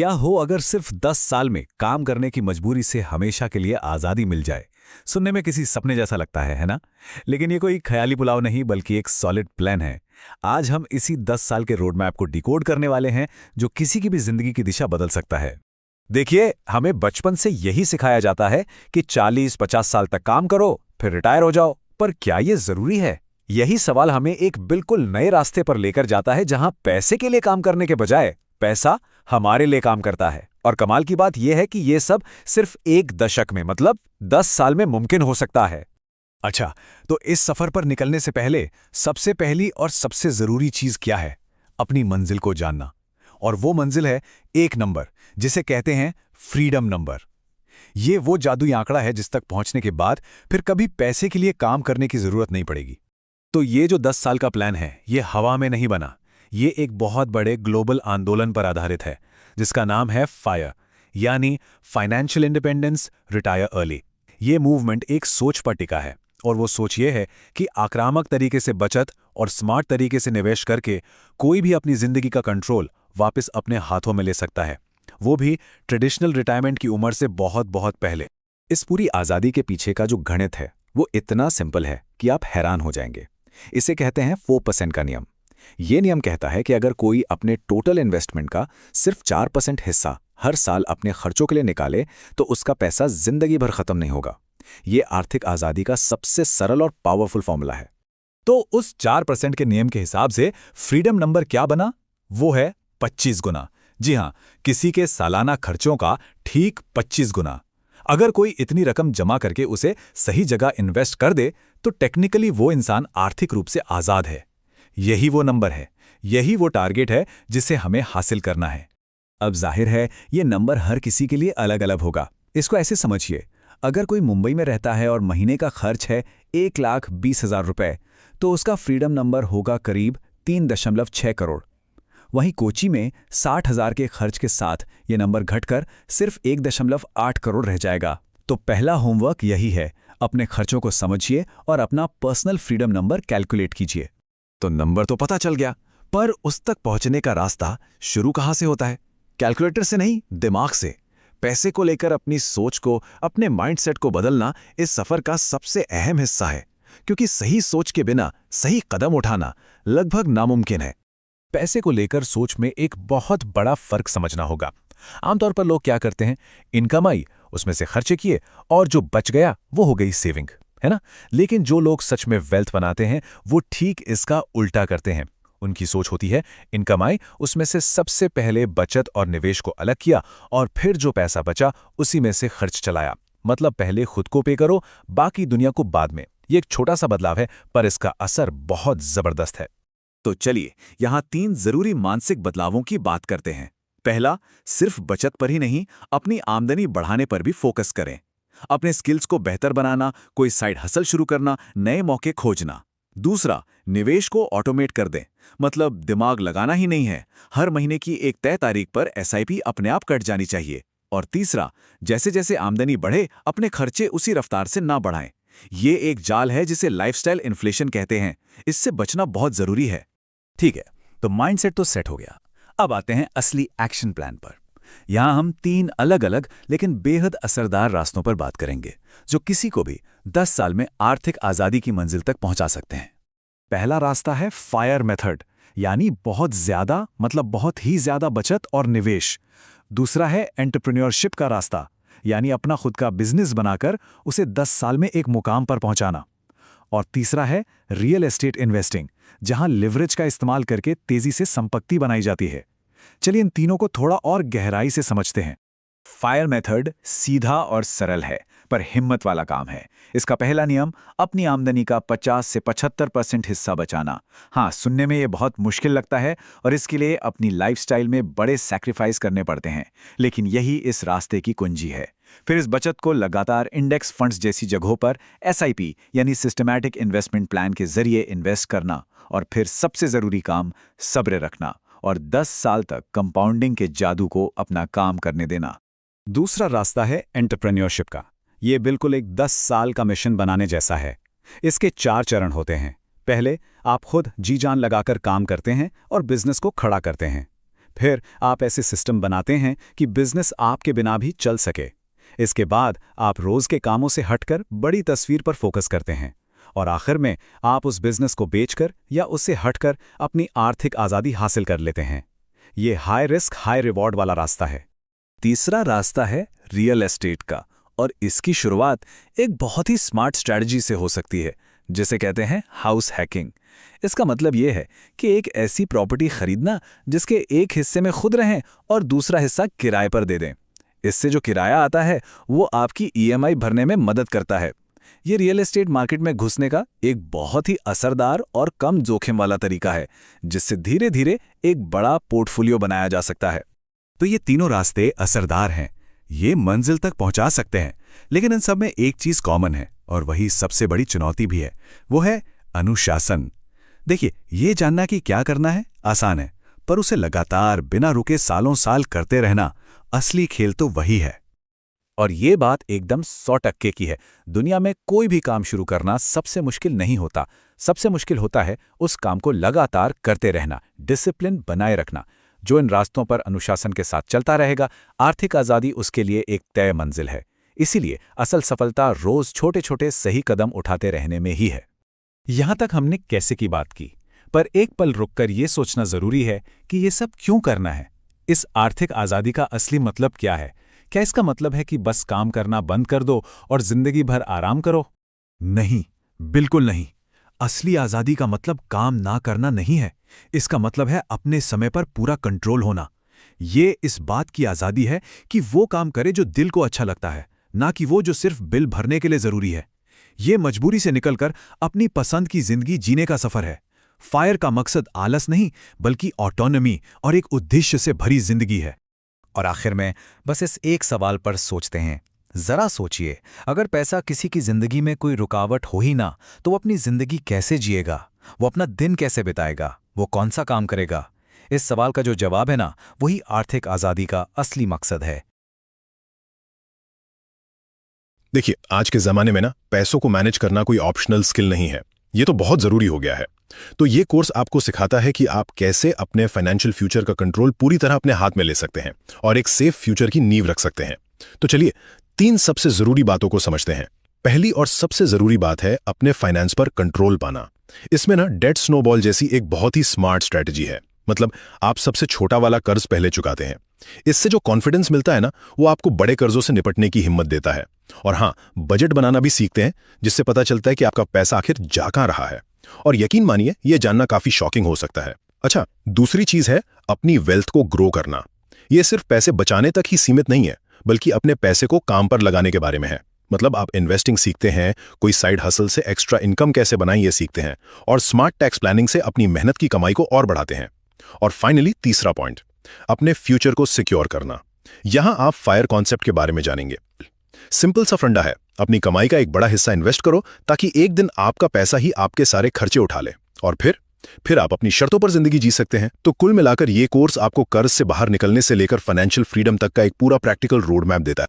क्या हो अगर सिर्फ 10 साल में काम करने की मजबूरी से हमेशा के लिए आज़ादी मिल जाए। सुनने में किसी सपने जैसा लगता है ना? लेकिन ये कोई ख्याली पुलाव नहीं बल्कि एक सॉलिड प्लान है। आज हम इसी 10 साल के रोड मैप को डिकोड करने वाले हैं जो किसी की भी जिंदगी की दिशा बदल सकता है। देखिए, हमें बचपन से यही सिखाया जाता है कि 40-50 साल तक काम करो फिर रिटायर हो जाओ। पर क्या ये जरूरी है? यही सवाल हमें एक बिल्कुल नए रास्ते पर लेकर जाता है जहां पैसे के लिए काम करने के बजाय पैसा हमारे लिए काम करता है। और कमाल की बात यह है कि यह सब सिर्फ एक दशक में मतलब 10 साल में मुमकिन हो सकता है। अच्छा, तो इस सफर पर निकलने से पहले सबसे पहली और सबसे जरूरी चीज क्या है? अपनी मंजिल को जानना। और वो मंजिल है एक नंबर, जिसे कहते हैं फ्रीडम नंबर। ये वो जादुई आंकड़ा है जिस तक पहुंचने के बाद फिर कभी पैसे के लिए काम करने की जरूरत नहीं पड़ेगी। तो ये जो 10 साल का प्लान है, ये हवा में नहीं बना। ये एक बहुत बड़े ग्लोबल आंदोलन पर आधारित है जिसका नाम है फायर, यानी फाइनेंशियल इंडिपेंडेंस रिटायर अर्ली। ये मूवमेंट एक सोच पर टिका है और वो सोच ये है कि आक्रामक तरीके से बचत और स्मार्ट तरीके से निवेश करके कोई भी अपनी जिंदगी का कंट्रोल वापस अपने हाथों में ले सकता है, वो भी ट्रेडिशनल रिटायरमेंट की उम्र से बहुत बहुत पहले। इस पूरी आज़ादी के पीछे का जो गणित है वो इतना सिंपल है कि आप हैरान हो जाएंगे। इसे कहते हैं 4% का नियम। ये नियम कहता है कि अगर कोई अपने टोटल इन्वेस्टमेंट का सिर्फ 4% हिस्सा हर साल अपने खर्चों के लिए निकाले तो उसका पैसा जिंदगी भर खत्म नहीं होगा। ये आर्थिक आज़ादी का सबसे सरल और पावरफुल फॉर्मूला है। तो उस 4% के नियम के हिसाब से फ्रीडम नंबर क्या बना? वो है 25 गुना। जी हां, किसी के सालाना खर्चों का ठीक 25 गुना। अगर कोई इतनी रकम जमा करके उसे सही जगह इन्वेस्ट कर दे तो टेक्निकली वो इंसान आर्थिक रूप से आज़ाद है। यही वो नंबर है, यही वो टारगेट है जिसे हमें हासिल करना है। अब जाहिर है ये नंबर हर किसी के लिए अलग अलग होगा। इसको ऐसे समझिए, अगर कोई मुंबई में रहता है और महीने का खर्च है 1,20,000 रुपए तो उसका फ्रीडम नंबर होगा करीब 3.6 करोड़। वहीं कोची में 60,000 के खर्च के साथ ये नंबर घटकर सिर्फ 1.8 करोड़ रह जाएगा। तो पहला होमवर्क यही है, अपने खर्चों को समझिए और अपना पर्सनल फ्रीडम नंबर कैलकुलेट कीजिए। तो नंबर तो पता चल गया, पर उस तक पहुंचने का रास्ता शुरू कहां से होता है? कैलकुलेटर से नहीं, दिमाग से। पैसे को लेकर अपनी सोच को, अपने माइंडसेट को बदलना इस सफर का सबसे अहम हिस्सा है, क्योंकि सही सोच के बिना सही कदम उठाना लगभग नामुमकिन है। पैसे को लेकर सोच में एक बहुत बड़ा फर्क समझना होगा। आमतौर पर लोग क्या करते हैं, इनकम आई, उसमें से खर्चे किए और जो बच गया वो हो गई सेविंग, है ना? लेकिन जो लोग सच में वेल्थ बनाते हैं वो ठीक इसका उल्टा करते हैं। उनकी सोच होती है, इनकम आई, उसमें से सबसे पहले बचत और निवेश को अलग किया और फिर जो पैसा बचा उसी में से खर्च चलाया। मतलब पहले खुद को पे करो, बाकी दुनिया को बाद में। ये एक छोटा सा बदलाव है पर इसका असर बहुत जबरदस्त है। तो चलिए यहां 3 जरूरी मानसिक बदलावों की बात करते हैं। पहला, सिर्फ बचत पर ही नहीं, अपनी आमदनी बढ़ाने पर भी फोकस करें। अपने स्किल्स को बेहतर बनाना, कोई साइड हसल शुरू करना, नए मौके खोजना। दूसरा, निवेश को ऑटोमेट कर दें, मतलब दिमाग लगाना ही नहीं है, हर महीने की एक तय तारीख पर एसआईपी अपने आप कट जानी चाहिए। और तीसरा, जैसे जैसे आमदनी बढ़े अपने खर्चे उसी रफ्तार से ना बढ़ाएं। ये एक जाल है जिसे लाइफस्टाइल इन्फ्लेशन कहते हैं, इससे बचना बहुत जरूरी है। ठीक है, तो माइंडसेट तो सेट हो गया। अब आते हैं असली एक्शन प्लान पर। यहां हम 3 अलग अलग लेकिन बेहद असरदार रास्तों पर बात करेंगे जो किसी को भी 10 साल में आर्थिक आज़ादी की मंजिल तक पहुंचा सकते हैं। पहला रास्ता है फायर मेथड, यानी बहुत ज्यादा मतलब बहुत ही ज्यादा बचत और निवेश। दूसरा है एंटरप्रेन्योरशिप का रास्ता, यानी अपना खुद का बिजनेस बनाकर उसे 10 साल में एक मुकाम पर पहुंचाना। और तीसरा है रियल एस्टेट इन्वेस्टिंग, जहां लिवरेज का इस्तेमाल करके तेजी से संपत्ति बनाई जाती है। चलिए इन तीनों को थोड़ा और गहराई से समझते हैं। फायर मेथड सीधा और सरल है पर हिम्मत वाला काम है। इसका पहला नियम, अपनी आमदनी का 50 से 75% हिस्सा बचाना। हाँ, सुनने में ये बहुत मुश्किल लगता है और इसके लिए अपनी लाइफस्टाइल में बड़े सैक्रिफाइस करने पड़ते हैं, लेकिन यही इस रास्ते की कुंजी है। फिर इस बचत को लगातार इंडेक्स फंड्स जैसी जगहों पर एसआईपी यानी सिस्टमैटिक इन्वेस्टमेंट प्लान के जरिए इन्वेस्ट करना। और फिर सबसे जरूरी काम, सब्र रखना और 10 साल तक कंपाउंडिंग के जादू को अपना काम करने देना। दूसरा रास्ता है एंटरप्रेन्योरशिप का। ये बिल्कुल एक 10 साल का मिशन बनाने जैसा है। इसके 4 चरण होते हैं। पहले, आप खुद जी जान लगाकर काम करते हैं और बिजनेस को खड़ा करते हैं। फिर आप ऐसे सिस्टम बनाते हैं कि बिजनेस आपके बिना भी चल सके। इसके बाद आप रोज के कामों से हटकर बड़ी तस्वीर पर फोकस करते हैं और आखिर में आप उस बिजनेस को बेचकर या उससे हटकर अपनी आर्थिक आज़ादी हासिल कर लेते हैं। ये हाई रिस्क हाई रिवॉर्ड वाला रास्ता है। तीसरा रास्ता है रियल एस्टेट का, और इसकी शुरुआत एक बहुत ही स्मार्ट स्ट्रैटेजी से हो सकती है, जिसे कहते हैं हाउस हैकिंग। इसका मतलब ये है कि एक ऐसी प्रॉपर्टी खरीदना जिसके एक हिस्से में खुद रहें और दूसरा हिस्सा किराए पर दे दें। इससे जो किराया आता है वो आपकी ईएमआई भरने में मदद करता है। ये रियल एस्टेट मार्केट में घुसने का एक बहुत ही असरदार और कम जोखिम वाला तरीका है, जिससे धीरे धीरे एक बड़ा पोर्टफोलियो बनाया जा सकता है। तो ये तीनों रास्ते असरदार हैं, ये मंजिल तक पहुंचा सकते हैं, लेकिन इन सब में एक चीज कॉमन है और वही सबसे बड़ी चुनौती भी है, वो है अनुशासन। देखिए, ये जानना कि क्या करना है आसान है, पर उसे लगातार बिना रुके सालों साल करते रहना, असली खेल तो वही है। और ये बात एकदम 100% की है। दुनिया में कोई भी काम शुरू करना सबसे मुश्किल नहीं होता। सबसे मुश्किल होता है उस काम को लगातार करते रहना, डिसिप्लिन बनाए रखना। जो इन रास्तों पर अनुशासन के साथ चलता रहेगा, आर्थिक आज़ादी उसके लिए एक तय मंजिल है। इसीलिए असल सफलता रोज छोटे छोटे सही कदम उठाते रहने में ही है। यहां तक हमने कैसे की बात की, पर एक पल रुककर यह सोचना जरूरी है कि ये सब क्यों करना है। इस आर्थिक आज़ादी का असली मतलब क्या है? क्या इसका मतलब है कि बस काम करना बंद कर दो और जिंदगी भर आराम करो? नहीं, बिल्कुल नहीं। असली आज़ादी का मतलब काम ना करना नहीं है। इसका मतलब है अपने समय पर पूरा कंट्रोल होना। ये इस बात की आज़ादी है कि वो काम करे जो दिल को अच्छा लगता है, ना कि वो जो सिर्फ बिल भरने के लिए जरूरी है। ये मजबूरी से निकलकर अपनी पसंद की जिंदगी जीने का सफर है। फायर का मकसद आलस नहीं, बल्कि ऑटोनॉमी और एक उद्देश्य से भरी जिंदगी है। और आखिर में बस इस एक सवाल पर सोचते हैं। जरा सोचिए, अगर पैसा किसी की जिंदगी में कोई रुकावट हो ही ना, तो वो अपनी जिंदगी कैसे जिएगा? वो अपना दिन कैसे बिताएगा? वो कौन सा काम करेगा? इस सवाल का जो जवाब है ना, वही आर्थिक आज़ादी का असली मकसद है। देखिए, आज के ज़माने में ना पैसों को मैनेज करना कोई ऑप्शनल स्किल नहीं है, ये तो बहुत ज़रूरी हो गया है। तो ये कोर्स आपको सिखाता है कि आप कैसे अपने फाइनेंशियल फ्यूचर का कंट्रोल पूरी तरह अपने हाथ में ले सकते हैं और एक सेफ फ्यूचर की नींव रख सकते हैं। तो चलिए 3 सबसे ज़रूरी बातों को समझते हैं। पहली और सबसे ज़रूरी बात है अपने फाइनेंस पर कंट्रोल पाना। इसमें ना डेट स्नोबॉल जैसी एक बहुत ही स्मार्ट स्ट्रैटेजी है। मतलब आप सबसे छोटा वाला कर्ज पहले चुकाते हैं। इससे जो कॉन्फिडेंस मिलता है ना, वो आपको बड़े कर्जों से निपटने की हिम्मत देता है। और हाँ, बजट बनाना भी सीखते हैं, जिससे पता चलता है कि आपका पैसा आखिर जा कहां रहा है। और यकीन मानिए, यह जानना काफी शॉकिंग हो सकता है। अच्छा, दूसरी चीज है अपनी वेल्थ को ग्रो करना। यह सिर्फ पैसे बचाने तक ही सीमित नहीं है, बल्कि अपने पैसे को काम पर लगाने के बारे में है। मतलब आप इन्वेस्टिंग सीखते हैं, कोई साइड हसल से एक्स्ट्रा इनकम कैसे बनाएं ये सीखते हैं, और स्मार्ट टैक्स प्लानिंग से अपनी मेहनत की कमाई को और बढ़ाते हैं। और फाइनली तीसरा पॉइंट, अपने फ्यूचर को सिक्योर करना। यहां आप फायर कॉन्सेप्ट के बारे में जानेंगे। सिंपल सा फंडा है, अपनी कमाई का एक बड़ा हिस्सा इन्वेस्ट करो ताकि एक दिन आपका पैसा ही आपके सारे खर्चे उठा ले, और फिर आप अपनी शर्तों पर जिंदगी जी सकते हैं। तो कुल मिलाकर ये कोर्स आपको कर्ज से बाहर निकलने से लेकर फाइनेंशियल फ्रीडम तक का एक पूरा प्रैक्टिकल रोड मैप देता है।